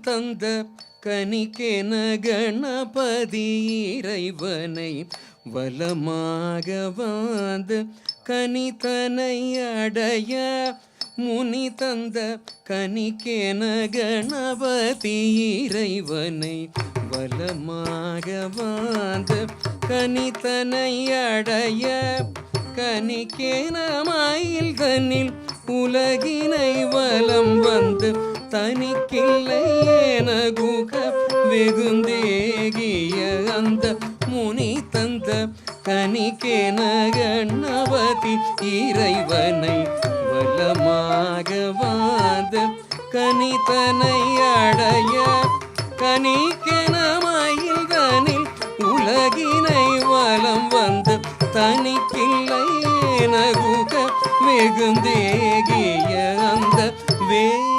தந்த கனிக்கென கணபதி இறைவனை வலமாக வந்து கனிதனை அடைய முனி தந்த கனிக்கென கணபதி இறைவனை வலமாக வந்து கனிதனை அடைய கனிக்கேன மயில் தன்னில் உலகினை வலம் வந்து தனிக்கில்லை என குக வெகுந்தேகிய அந்த முனி தந்த கனிக்கேன கணபதி இறைவனை வலமாக வந்து கனிதனை அடைய கனிக்கென மயில் தனில் உலகினை வலம் வந்து தனிக்கில்லை என குக வெகுந்தேகிய அந்த